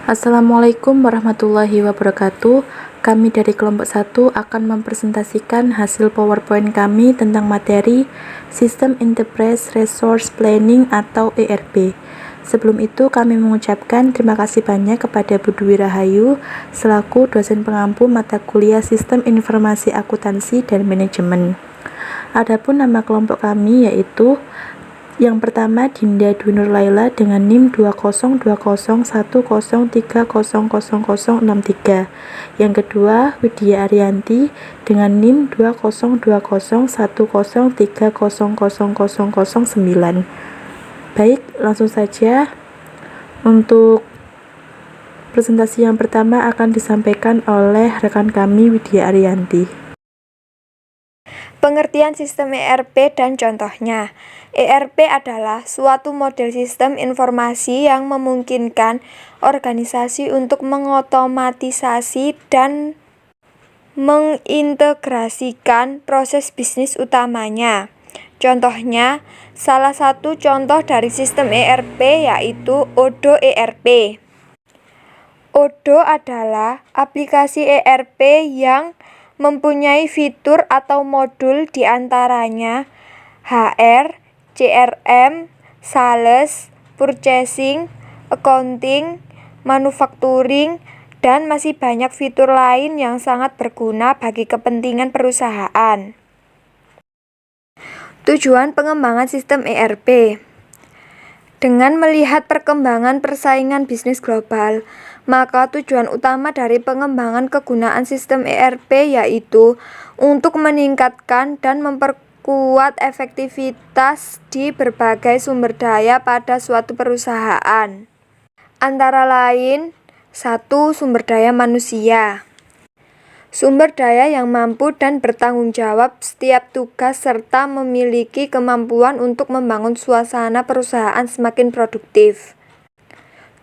Assalamualaikum warahmatullahi wabarakatuh. Kami dari kelompok 1 akan mempresentasikan hasil PowerPoint kami tentang materi Sistem Enterprise Resource Planning atau ERP. Sebelum itu kami mengucapkan terima kasih banyak kepada Bu Dwi Rahayu selaku dosen pengampu mata kuliah Sistem Informasi Akuntansi dan Manajemen. Adapun nama kelompok kami yaitu yang pertama Dinda Dwi Nur Laila dengan NIM 2020103000063. Yang kedua Widya Ariyanti dengan NIM 2020103000009. Baik, langsung saja. Untuk presentasi yang pertama akan disampaikan oleh rekan kami Widya Ariyanti. Pengertian sistem ERP dan contohnya. ERP adalah suatu model sistem informasi yang memungkinkan organisasi untuk mengotomatisasi dan mengintegrasikan proses bisnis utamanya. Contohnya, salah satu contoh dari sistem ERP yaitu Odoo ERP. Odoo adalah aplikasi ERP yang mempunyai fitur atau modul diantaranya HR, CRM, Sales, Purchasing, Accounting, Manufacturing, dan masih banyak fitur lain yang sangat berguna bagi kepentingan perusahaan. Tujuan pengembangan sistem ERP. Dengan melihat perkembangan persaingan bisnis global, maka tujuan utama dari pengembangan kegunaan sistem ERP yaitu untuk meningkatkan dan memperkuat efektivitas di berbagai sumber daya pada suatu perusahaan. Antara lain, 1. Sumber daya manusia. Sumber daya yang mampu dan bertanggung jawab setiap tugas serta memiliki kemampuan untuk membangun suasana perusahaan semakin produktif.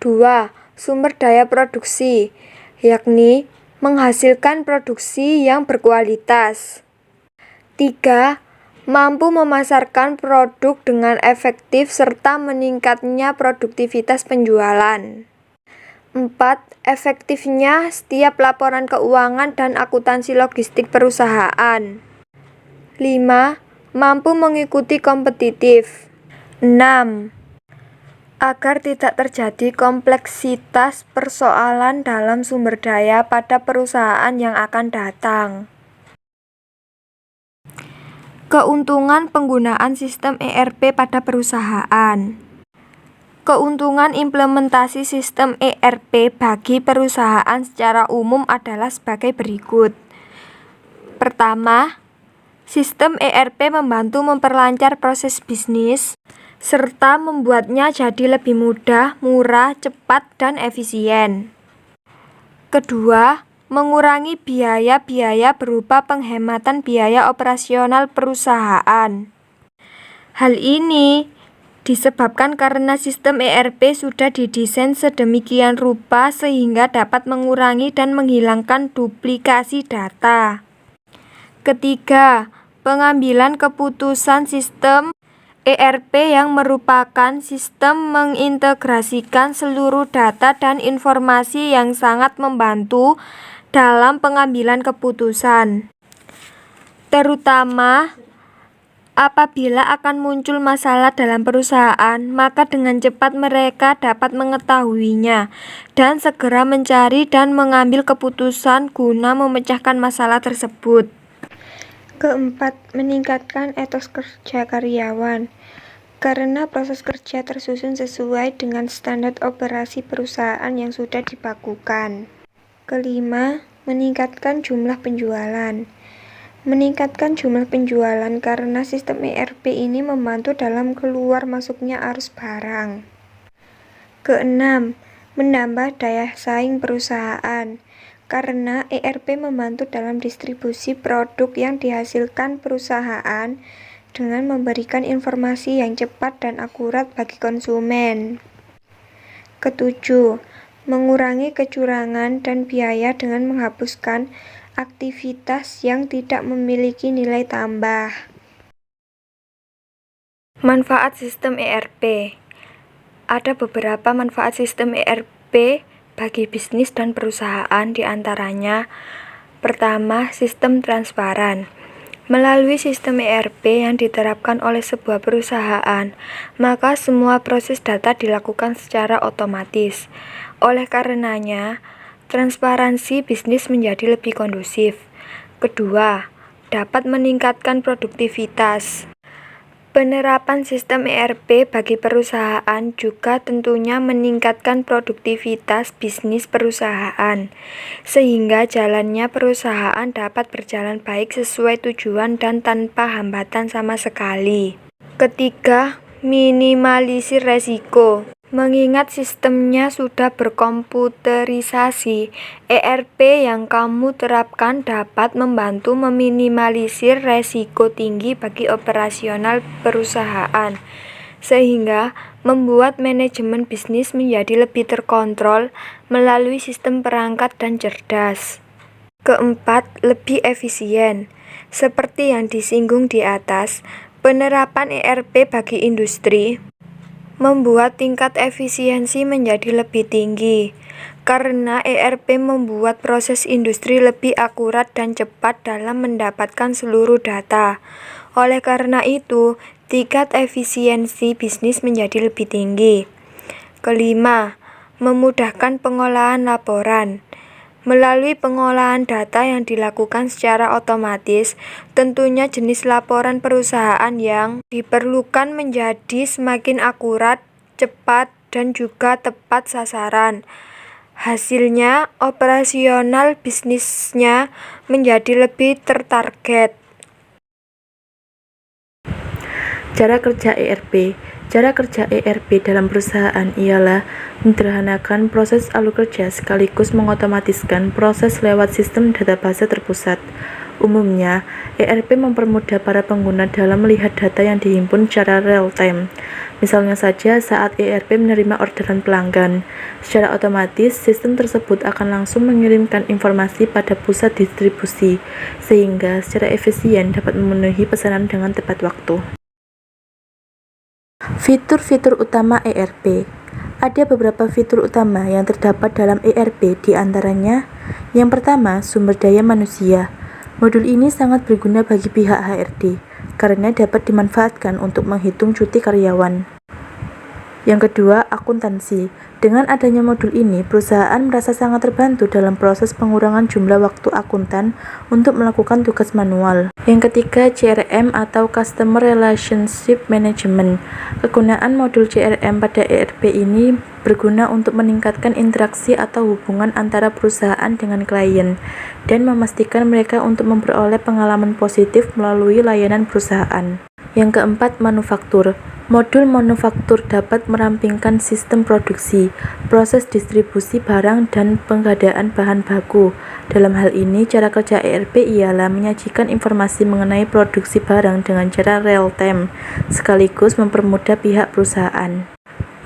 2. Sumber daya produksi, yakni menghasilkan produksi yang berkualitas. 3. Mampu memasarkan produk dengan efektif serta meningkatnya produktivitas penjualan. 4. Efektifnya setiap laporan keuangan dan akuntansi logistik perusahaan. 5. Mampu mengikuti kompetitif. 6. Agar tidak terjadi kompleksitas persoalan dalam sumber daya pada perusahaan yang akan datang. Keuntungan penggunaan sistem ERP pada perusahaan. Keuntungan implementasi sistem ERP bagi perusahaan secara umum adalah sebagai berikut. Pertama, sistem ERP membantu memperlancar proses bisnis, serta membuatnya jadi lebih mudah, murah, cepat, dan efisien. Kedua, mengurangi biaya-biaya berupa penghematan biaya operasional perusahaan. Hal ini disebabkan karena sistem ERP sudah didesain sedemikian rupa sehingga dapat mengurangi dan menghilangkan duplikasi data. Ketiga, pengambilan keputusan sistem ERP yang merupakan sistem mengintegrasikan seluruh data dan informasi yang sangat membantu dalam pengambilan keputusan, terutama apabila akan muncul masalah dalam perusahaan, maka dengan cepat mereka dapat mengetahuinya dan segera mencari dan mengambil keputusan guna memecahkan masalah tersebut. Keempat, meningkatkan etos kerja karyawan. Karena proses kerja tersusun sesuai dengan standar operasi perusahaan yang sudah dibakukan. Kelima, meningkatkan jumlah penjualan. Meningkatkan jumlah penjualan karena sistem ERP ini membantu dalam keluar masuknya arus barang. Keenam, menambah daya saing perusahaan. Karena ERP membantu dalam distribusi produk yang dihasilkan perusahaan, dengan memberikan informasi yang cepat dan akurat bagi konsumen. Ketujuh, mengurangi kecurangan dan biaya dengan menghapuskan aktivitas yang tidak memiliki nilai tambah. Manfaat sistem ERP. Ada beberapa manfaat sistem ERP bagi bisnis dan perusahaan, di antaranya: pertama, sistem transparan. Melalui sistem ERP yang diterapkan oleh sebuah perusahaan, maka semua proses data dilakukan secara otomatis. Oleh karenanya, transparansi bisnis menjadi lebih kondusif. Kedua, dapat meningkatkan produktivitas. Penerapan sistem ERP bagi perusahaan juga tentunya meningkatkan produktivitas bisnis perusahaan, sehingga jalannya perusahaan dapat berjalan baik sesuai tujuan dan tanpa hambatan sama sekali. Ketiga, minimalisir resiko. Mengingat sistemnya sudah berkomputerisasi, ERP yang kamu terapkan dapat membantu meminimalisir resiko tinggi bagi operasional perusahaan, sehingga membuat manajemen bisnis menjadi lebih terkontrol melalui sistem perangkat dan cerdas. Keempat, lebih efisien. Seperti yang disinggung di atas, penerapan ERP bagi industri membuat tingkat efisiensi menjadi lebih tinggi, karena ERP membuat proses industri lebih akurat dan cepat dalam mendapatkan seluruh data. Oleh karena itu, tingkat efisiensi bisnis menjadi lebih tinggi. Kelima, memudahkan pengolahan laporan. Melalui pengolahan data yang dilakukan secara otomatis, tentunya jenis laporan perusahaan yang diperlukan menjadi semakin akurat, cepat, dan juga tepat sasaran. Hasilnya, operasional bisnisnya menjadi lebih tertarget. Cara kerja ERP. Cara kerja ERP dalam perusahaan ialah menyederhanakan proses alur kerja sekaligus mengotomatiskan proses lewat sistem database terpusat. Umumnya, ERP mempermudah para pengguna dalam melihat data yang dihimpun secara real-time. Misalnya saja saat ERP menerima orderan pelanggan, secara otomatis sistem tersebut akan langsung mengirimkan informasi pada pusat distribusi, sehingga secara efisien dapat memenuhi pesanan dengan tepat waktu. Fitur-fitur utama ERP. Ada beberapa fitur utama yang terdapat dalam ERP, di antaranya: yang pertama, sumber daya manusia. Modul ini sangat berguna bagi pihak HRD, karena dapat dimanfaatkan untuk menghitung cuti karyawan. Yang kedua, akuntansi. Dengan adanya modul ini, perusahaan merasa sangat terbantu dalam proses pengurangan jumlah waktu akuntan untuk melakukan tugas manual. Yang ketiga, CRM atau Customer Relationship Management. Kegunaan modul CRM pada ERP ini berguna untuk meningkatkan interaksi atau hubungan antara perusahaan dengan klien dan memastikan mereka untuk memperoleh pengalaman positif melalui layanan perusahaan. Yang keempat, manufaktur. Modul manufaktur dapat merampingkan sistem produksi, proses distribusi barang, dan pengadaan bahan baku. Dalam hal ini, cara kerja ERP ialah menyajikan informasi mengenai produksi barang dengan cara real-time, sekaligus mempermudah pihak perusahaan.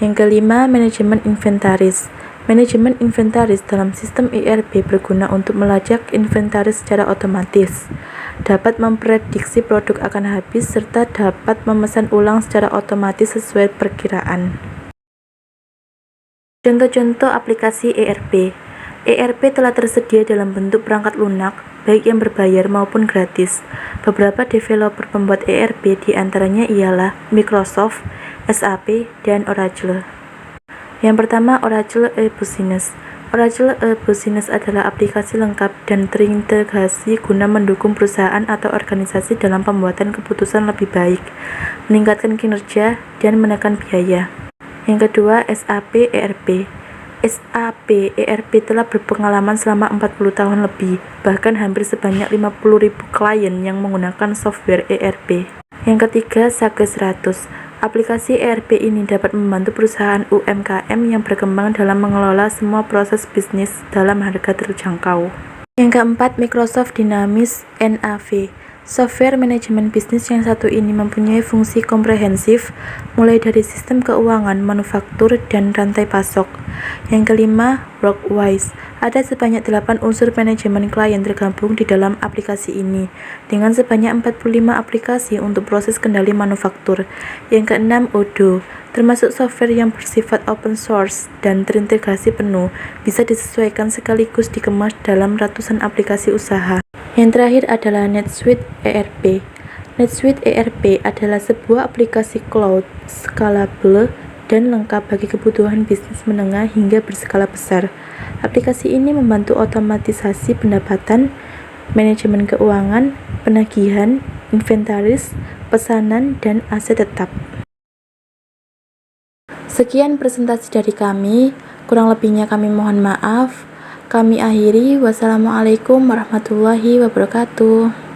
Yang kelima, manajemen inventaris. Manajemen inventaris dalam sistem ERP berguna untuk melacak inventaris secara otomatis, dapat memprediksi produk akan habis, serta dapat memesan ulang secara otomatis sesuai perkiraan. Contoh-contoh aplikasi ERP. ERP telah tersedia dalam bentuk perangkat lunak, baik yang berbayar maupun gratis. Beberapa developer pembuat ERP diantaranya ialah Microsoft, SAP, dan Oracle. Yang pertama, Oracle e-Business. Oracle e-Business adalah aplikasi lengkap dan terintegrasi guna mendukung perusahaan atau organisasi dalam pembuatan keputusan lebih baik, meningkatkan kinerja, dan menekan biaya. Yang kedua, SAP ERP. SAP ERP telah berpengalaman selama 40 tahun lebih, bahkan hampir sebanyak 50.000 klien yang menggunakan software ERP. Yang ketiga, Sage 100. Aplikasi ERP ini dapat membantu perusahaan UMKM yang berkembang dalam mengelola semua proses bisnis dalam harga terjangkau. Yang keempat, Microsoft Dynamics NAV. Software manajemen bisnis yang satu ini mempunyai fungsi komprehensif, mulai dari sistem keuangan, manufaktur, dan rantai pasok. Yang kelima, WorkWise. Ada sebanyak 8 unsur manajemen klien tergabung di dalam aplikasi ini, dengan sebanyak 45 aplikasi untuk proses kendali manufaktur. Yang keenam, Odoo. Termasuk software yang bersifat open source dan terintegrasi penuh, bisa disesuaikan sekaligus dikemas dalam ratusan aplikasi usaha. Yang terakhir adalah NetSuite ERP. NetSuite ERP adalah sebuah aplikasi cloud, scalable, dan lengkap bagi kebutuhan bisnis menengah hingga berskala besar. Aplikasi ini membantu otomatisasi pendapatan, manajemen keuangan, penagihan, inventaris, pesanan, dan aset tetap. Sekian presentasi dari kami, kurang lebihnya kami mohon maaf. Kami akhiri, wassalamualaikum warahmatullahi wabarakatuh.